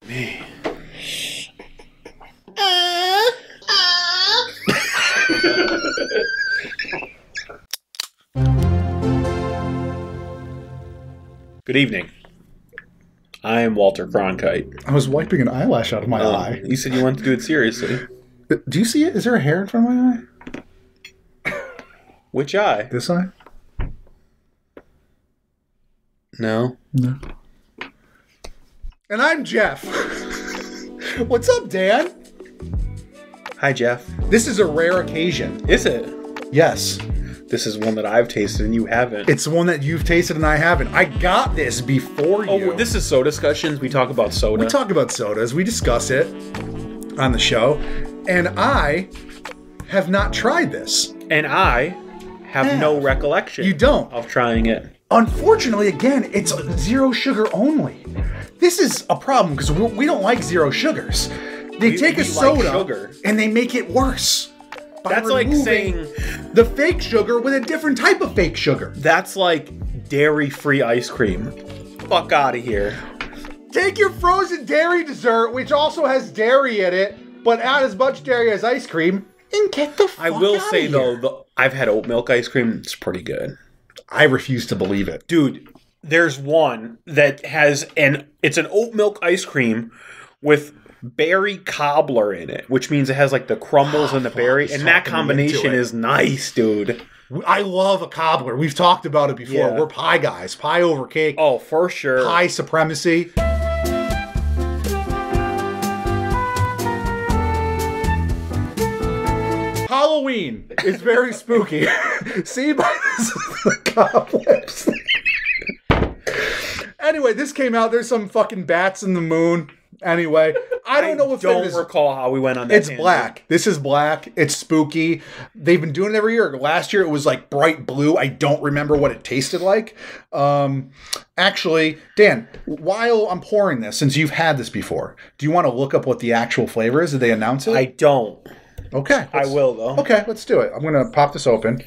me. Good evening. I am Walter Cronkite. I was wiping an eyelash out of my eye. You said you wanted to do it seriously. Do you see it? Is there a hair in front of my eye? Which eye? This eye? No. No. And I'm Jeff. What's up, Dan? Hi, Jeff. This is a rare occasion. Is it? Yes. This is one that I've tasted and you haven't. It's one that you've tasted and I haven't. I got this before you. Oh, this is Sodascussions. We talk about soda. We talk about sodas. We discuss it on the show. And I have not tried this. And I have no recollection. You don't? Of trying it. Unfortunately, again, it's zero sugar only. This is a problem because we don't like zero sugars. They take a soda like sugar. And they make it worse. That's like saying the fake sugar with a different type of fake sugar. That's like dairy-free ice cream. Fuck out of here. Take your frozen dairy dessert, which also has dairy in it, but not as much dairy as ice cream, and get the fuck I will out say of though, here. I've had oat milk ice cream. It's pretty good. I refuse to believe it. Dude, there's one that has it's an oat milk ice cream with berry cobbler in it, which means it has like the crumbles and the berry, and that combination is nice, dude. I love a cobbler. We've talked about it before. Yeah. We're pie guys. Pie over cake. Oh, for sure. Pie supremacy. Halloween is very spooky. See, by the cobwebs. Anyway, this came out. There's some fucking bats in the moon. Anyway, I don't know if I don't recall how we went on that. It's black. This is black. It's spooky. They've been doing it every year. Last year it was like bright blue. I don't remember what it tasted like. Actually, Dan, while I'm pouring this, since you've had this before, do you want to look up what the actual flavor is? Did they announce it? I don't. Okay. I will though. Okay, let's do it. I'm gonna pop this open.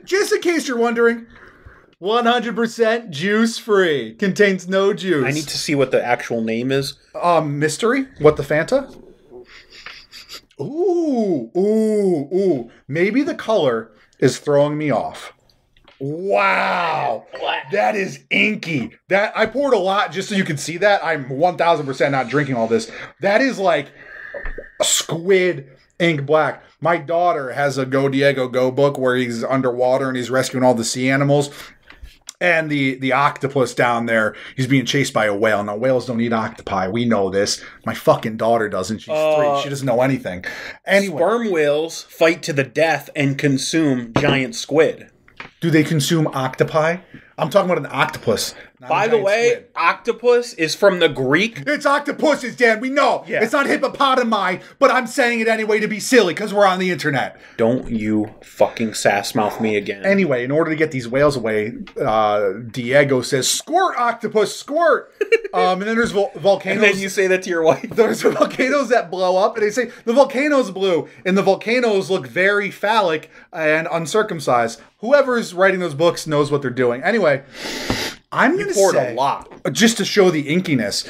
Just in case you're wondering, 100% juice free. Contains no juice. I need to see what the actual name is. Mystery? What, the Fanta? Ooh. Maybe the color is throwing me off. Wow. That is inky. That I poured a lot just so you can see that. I'm 1000% not drinking all this. That is like a squid ink black. My daughter has a Go Diego Go book where he's underwater and he's rescuing all the sea animals. And the octopus down there, he's being chased by a whale. Now, whales don't eat octopi. We know this. My fucking daughter doesn't. She's 3. She doesn't know anything. Anyway. Sperm whales fight to the death and consume giant squid. Do they consume octopi? I'm talking about an octopus. By the way, squid. Octopus is from the Greek. It's octopuses, Dan. We know. Yeah. It's not hippopotami, but I'm saying it anyway to be silly because we're on the internet. Don't you fucking sass mouth me again. Anyway, in order to get these whales away, Diego says, "Squirt, octopus, squirt." And then there's volcanoes. And then you say that to your wife. There's volcanoes that blow up, and they say the volcano's blue, and the volcanoes look very phallic and uncircumcised. Whoever's writing those books knows what they're doing. Anyway, I'm going to say, a lot. Just to show the inkiness,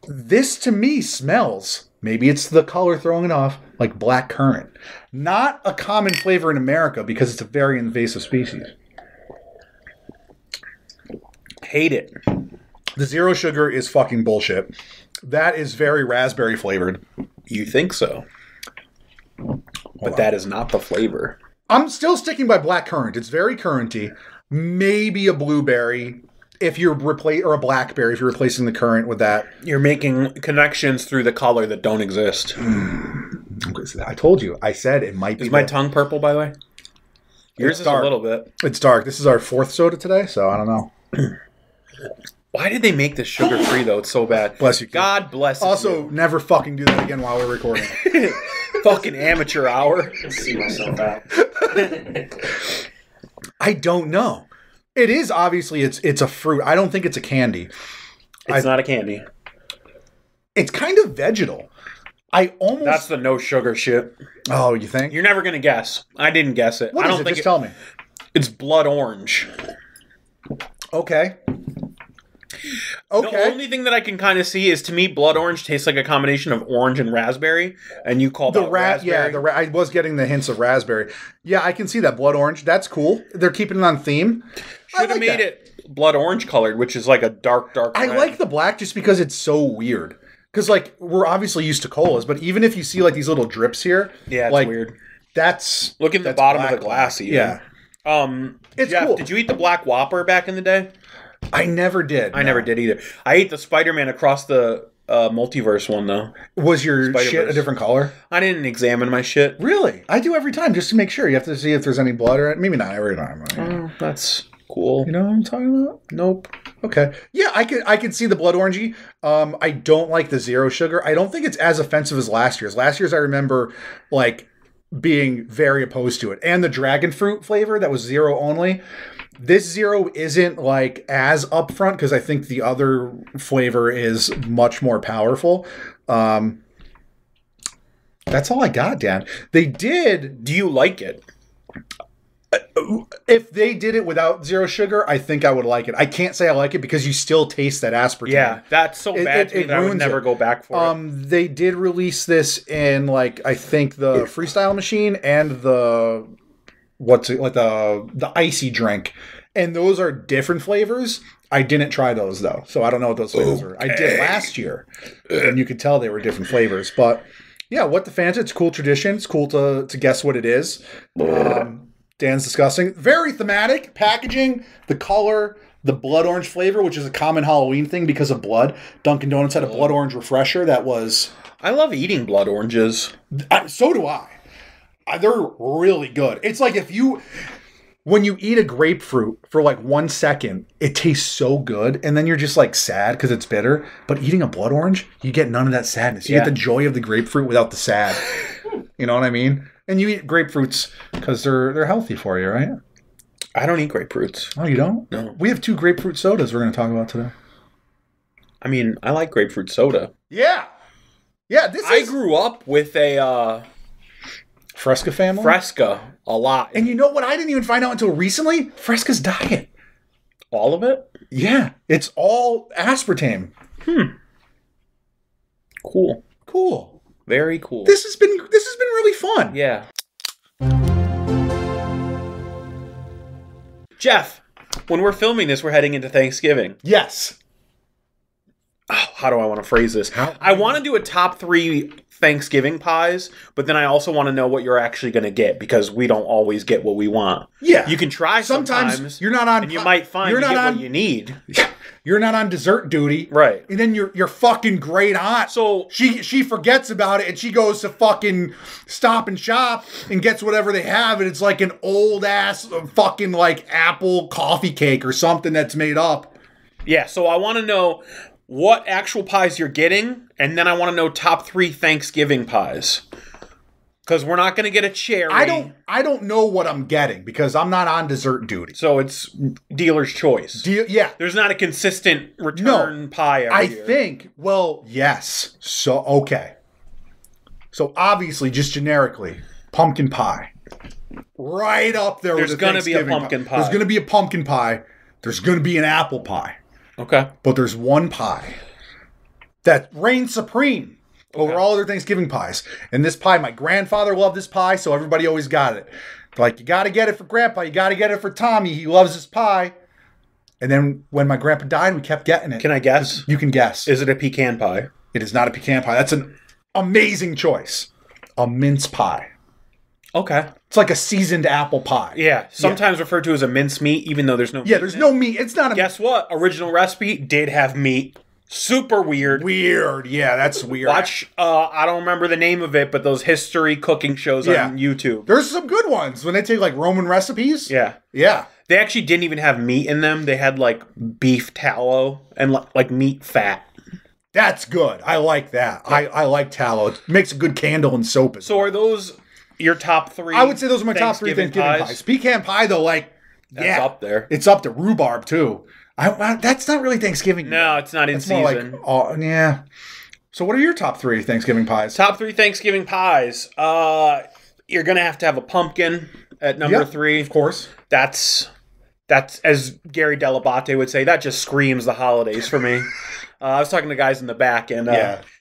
this to me smells, maybe it's the color throwing it off, like black currant. Not a common flavor in America because it's a very invasive species. Hate it. The zero sugar is fucking bullshit. That is very raspberry flavored. You think so. But that is not the flavor. I'm still sticking by black currant. It's very curranty. Maybe a blueberry if you're or a blackberry if you're replacing the currant with that. You're making connections through the color that don't exist. I told you. I said it might be. Is my tongue purple, by the way? Yours is a little bit. It's dark. This is our 4th soda today, so I don't know. Why did they make this sugar-free, though? It's so bad. Bless you, kid. God bless you. Also, never fucking do that again while we're recording. Fucking amateur hour. I see myself out. I don't know. It is obviously it's a fruit. I don't think it's a candy. It's not a candy. It's kind of vegetal. That's the no sugar shit. Oh, you think? You're never gonna guess. I didn't guess it. What I is don't it? think Just tell me. It's blood orange. Okay. Okay. The only thing that I can kind of see is, to me, blood orange tastes like a combination of orange and raspberry, and you call that raspberry. Yeah, I was getting the hints of raspberry. Yeah, I can see that blood orange. That's cool. They're keeping it on theme. Should have made it blood orange colored, which is like a dark red. I like the black just because it's so weird. Because, like, we're obviously used to colas, but even if you see, like, these little drips here. Yeah, it's like, weird. Look at the bottom of the glass, even. Yeah. It's Jeff, cool. did you eat the Black Whopper back in the day? I never did. I never did either. I ate the Spider-Man Across the Multiverse one, though. Was your shit a different color? I didn't examine my shit. Really? I do every time just to make sure. You have to see if there's any blood or maybe not every time. Oh, that's cool. You know what I'm talking about? Nope. Okay. Yeah, I could see the blood orangey. I don't like the zero sugar. I don't think it's as offensive as last year's. Last year's I remember like being very opposed to it. And the dragon fruit flavor that was zero only. This zero isn't like as upfront because I think the other flavor is much more powerful. That's all I got, Dan. They did. Do you like it? If they did it without zero sugar, I think I would like it. I can't say I like it because you still taste that aspartame. Yeah, that's so bad to me that I would never go back for it. They did release this in like I think the Freestyle machine and the the icy drink, and those are different flavors. I didn't try those though, so I don't know what those flavors were. I did last year, and you could tell they were different flavors. But yeah, what the Fanta? It's a cool tradition. It's cool to guess what it is. Dan's discussing. Very thematic packaging, the color, the blood orange flavor, which is a common Halloween thing because of blood. Dunkin' Donuts had a blood orange refresher that was. I love eating blood oranges. So do I. They're really good. It's like when you eat a grapefruit for like 1 second, it tastes so good, and then you're just like sad because it's bitter. But eating a blood orange, you get none of that sadness. You get the joy of the grapefruit without the sad. You know what I mean? And you eat grapefruits because they're healthy for you, right? I don't eat grapefruits. Oh, you don't? No. We have 2 grapefruit sodas we're going to talk about today. I mean, I like grapefruit soda. Yeah. Yeah, I grew up with a Fresca family? Fresca a lot. And you know what I didn't even find out until recently? Fresca's diet. All of it? Yeah. It's all aspartame. Cool. Very cool. This has been really fun. Yeah. Jeff, when we're filming this, we're heading into Thanksgiving. Yes. Oh, how do I want to phrase this? I want to do a top 3 Thanksgiving pies, but then I also want to know what you're actually going to get because we don't always get what we want. Yeah. You can try sometimes. You're not on. And you might find you get what you need. You're not on dessert duty. Right. And then your fucking great aunt. So she forgets about it and she goes to fucking Stop and Shop and gets whatever they have, and it's like an old ass fucking like apple coffee cake or something that's made up. Yeah, so I want to know what actual pies you're getting, and then I want to know top 3 Thanksgiving pies. Because we're not going to get a cherry. I don't know what I'm getting because I'm not on dessert duty. So it's dealer's choice. Yeah. There's not a consistent return pie every year. I think, well, yes. So, okay. So obviously, just generically, pumpkin pie. Right up there with the Thanksgiving pie. There's going to be a pumpkin pie. There's going to be a pumpkin pie. There's going to be an apple pie. Okay. But there's one pie that reigns supreme over all other Thanksgiving pies. And this pie, my grandfather loved this pie, so everybody always got it. Like, you got to get it for Grandpa. You got to get it for Tommy. He loves this pie. And then when my grandpa died, we kept getting it. Can I guess? You can guess. Is it a pecan pie? It is not a pecan pie. That's an amazing choice. A mince pie. Okay. It's like a seasoned apple pie. Yeah. Sometimes referred to as a mince meat, even though there's no meat. Yeah, there's no meat. It's not a... Guess what? Original recipe did have meat. Super weird. Weird. Yeah, that's weird. Watch, I don't remember the name of it, but those history cooking shows on YouTube. There's some good ones when they take like Roman recipes. Yeah. Yeah. They actually didn't even have meat in them. They had like beef tallow and like meat fat. That's good. I like that. I like tallow. It makes a good candle and soap. So are those your top 3? I would say those are my top 3 Thanksgiving pies. Pecan pie, though, like, that's up there. It's up to rhubarb, too. That's not really Thanksgiving. No, it's not in season. Like, yeah. So what are your top 3 Thanksgiving pies? Top 3 Thanksgiving pies. You're going to have a pumpkin at number 3. Of course. That's That's, as Gary Delabate would say, that just screams the holidays for me. I was talking to guys in the back, and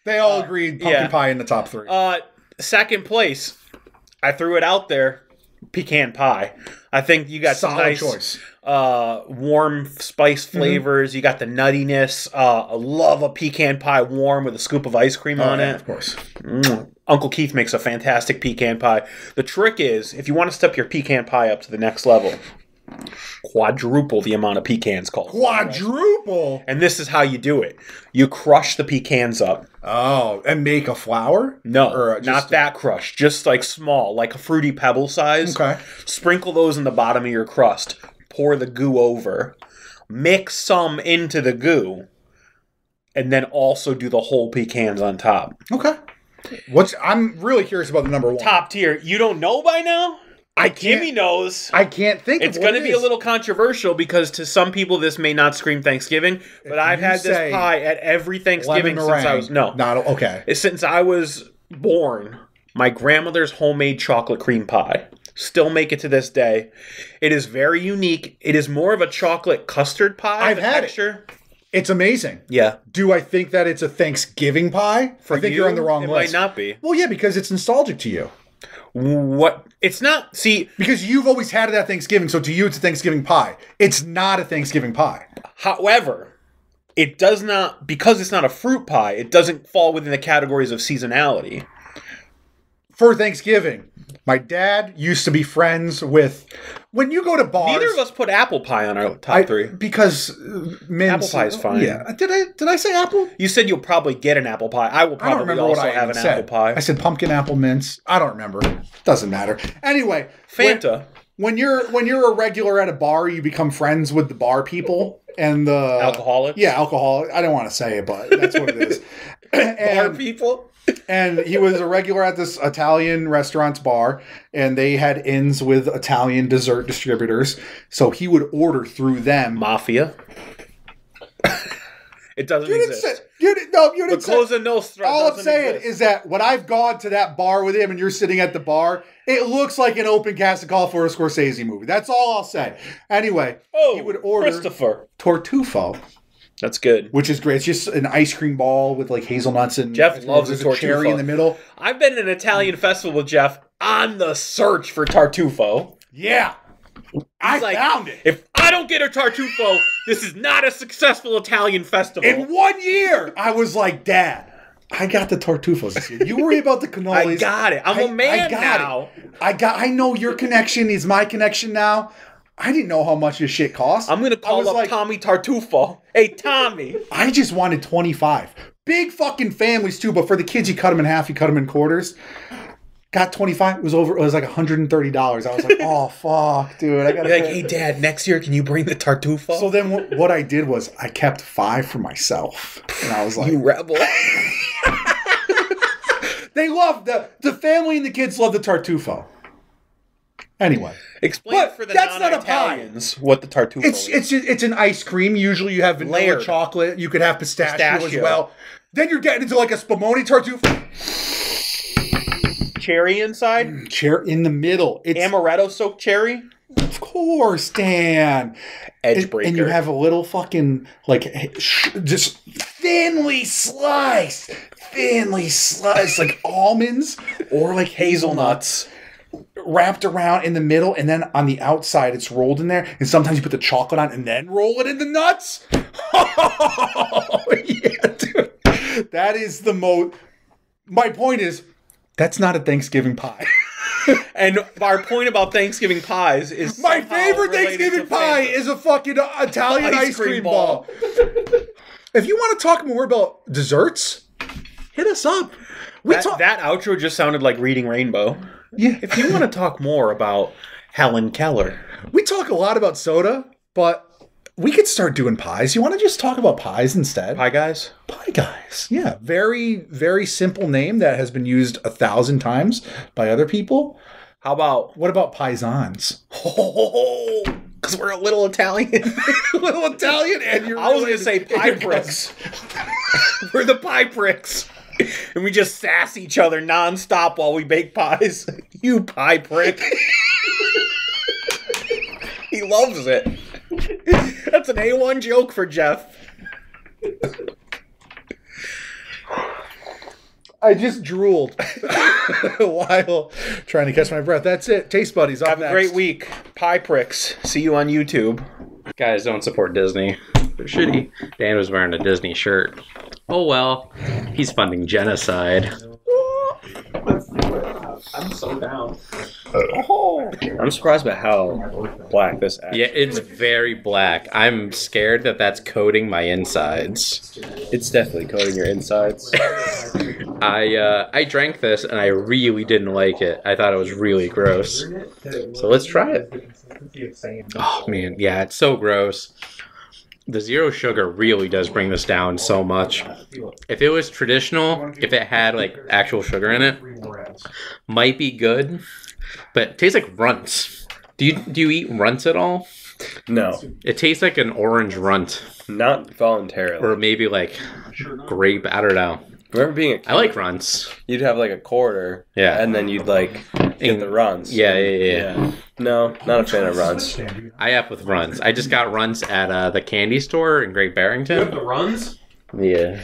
they all agreed pumpkin pie in the top 3. Second place, I threw it out there, pecan pie. I think you got some nice choice. Warm spice flavors. You got the nuttiness. I love a pecan pie warm with a scoop of ice cream on it. Of course. Uncle Keith makes a fantastic pecan pie. The trick is, if you want to step your pecan pie up to the next level, quadruple the amount of pecans called. Quadruple? And this is how you do it. You crush the pecans up. Oh, and make a flour? No, or not that crushed. Just like small, like a Fruity Pebble size. Okay. Sprinkle those in the bottom of your crust. Pour the goo over. Mix some into the goo. And then also do the whole pecans on top. Okay. I'm really curious about the number 1. Top tier. You don't know by now? Jimmy knows. I can't think it's going to be a little controversial because to some people this may not scream Thanksgiving, but I've had this pie at every Thanksgiving since I was since I was born. My grandmother's homemade chocolate cream pie. Still make it to this day. It is very unique. It is more of a chocolate custard pie. I've had it. It's amazing. Yeah. Do I think that it's a Thanksgiving pie? I think you're on the wrong list. It might not be. Well, yeah, because it's nostalgic to you. What? It's not. See, because you've always had it at Thanksgiving, so to you it's a Thanksgiving pie. It's not a Thanksgiving pie. However, it does not, because it's not a fruit pie, it doesn't fall within the categories of seasonality. For Thanksgiving, my dad used to be friends with, when you go to bars... Neither of us put apple pie on our top 3. Because apple pie is fine. Yeah. Did I say apple? You said you'll probably get an apple pie. I will probably also have an apple pie. I said pumpkin apple mince. I don't remember. Doesn't matter. Anyway. Fanta. When you're a regular at a bar, you become friends with the bar people and the... Alcoholics? Yeah, alcoholic. I don't want to say it, but that's what it is. Bar people? And he was a regular at this Italian restaurant's bar, and they had ins with Italian dessert distributors. So he would order through them. Mafia. It doesn't exist. You didn't say. Cosa Nostra. All I'm saying is that when I've gone to that bar with him and you're sitting at the bar, it looks like an open cast call for a Scorsese movie. That's all I'll say. Anyway, he would order Christopher Tartufo. That's good. Which is great. It's just an ice cream ball with like hazelnuts and Jeff loves a Tartufo. Cherry in the middle. I've been at an Italian festival with Jeff on the search for Tartufo. Yeah. I found it. If I don't get a Tartufo, this is not a successful Italian festival. In 1 year, I was like, Dad, I got the Tartufos this year. You worry about the cannolis. I got it. I'm a man now. I know your connection is my connection now. I didn't know how much this shit cost. I'm going to call up Tommy Tartufo. Hey, Tommy. I just wanted 25. Big fucking families, too, but for the kids, you cut them in half, you cut them in quarters. Got 25. It was like $130. I was like, oh, fuck, dude. I gotta You're like, hey, Dad, next year, can you bring the Tartufo? So then what I did was I kept 5 for myself. And I was like... You rebel. They love the family and the kids love the Tartufo. Anyway, explain for the non-Italians what the Tartufo is. It's an ice cream. Usually you have vanilla chocolate. You could have pistachio as well. Then you're getting into like a Spumoni Tartufo. Cherry inside? Cherry in the middle. It's amaretto soaked cherry? Of course, Dan. Edge breaker. And you have a little fucking, like, just thinly sliced, like almonds or like hazelnuts. Wrapped around in the middle, and then on the outside it's rolled in there, and sometimes you put the chocolate on and then roll it in the nuts. Oh, yeah, dude. That is the most... My point is, that's not a Thanksgiving pie. And our point about Thanksgiving pies is... My favorite Thanksgiving pie is a fucking Italian ice cream ball. If you want to talk more about desserts, hit us up. That outro just sounded like Reading Rainbow. Yeah. If you want to talk more about Helen Keller. We talk a lot about soda, but we could start doing pies. You want to just talk about pies instead? Pie Guys? Pie Guys. Yeah. Very, very simple name that has been used 1,000 times by other people. What about Paisans? Oh, because we're a little Italian. And you're I was going to say pie pricks. We're the pie pricks. And we just sass each other nonstop while we bake pies. You pie prick. He loves it. That's an A1 joke for Jeff. I just drooled while trying to catch my breath. That's it. Taste Buddies. Have a great week. Pie pricks. See you on YouTube. Guys, don't support Disney. They're shitty. Dan was wearing a Disney shirt. Oh well. He's funding genocide. I'm so down. I'm surprised by how black this actually Yeah, it's very black. I'm scared that that's coating my insides. It's definitely coating your insides. I drank this and I really didn't like it. I thought it was really gross. So let's try it. Oh man, yeah, it's so gross. The zero sugar really does bring this down so much. If it was traditional, if it had like actual sugar in it, might be good. But it tastes like runts. Do you eat runts at all? No, It tastes like an orange runt. not voluntarily. Or maybe like grape, I don't know. Remember being a kid, I like runts. you'd have like a quarter, Yeah. and then you'd like get the runs. Yeah. No, not a fan of runs. I up with runts. I just got runts at the candy store in Great Barrington. The runs? Yeah.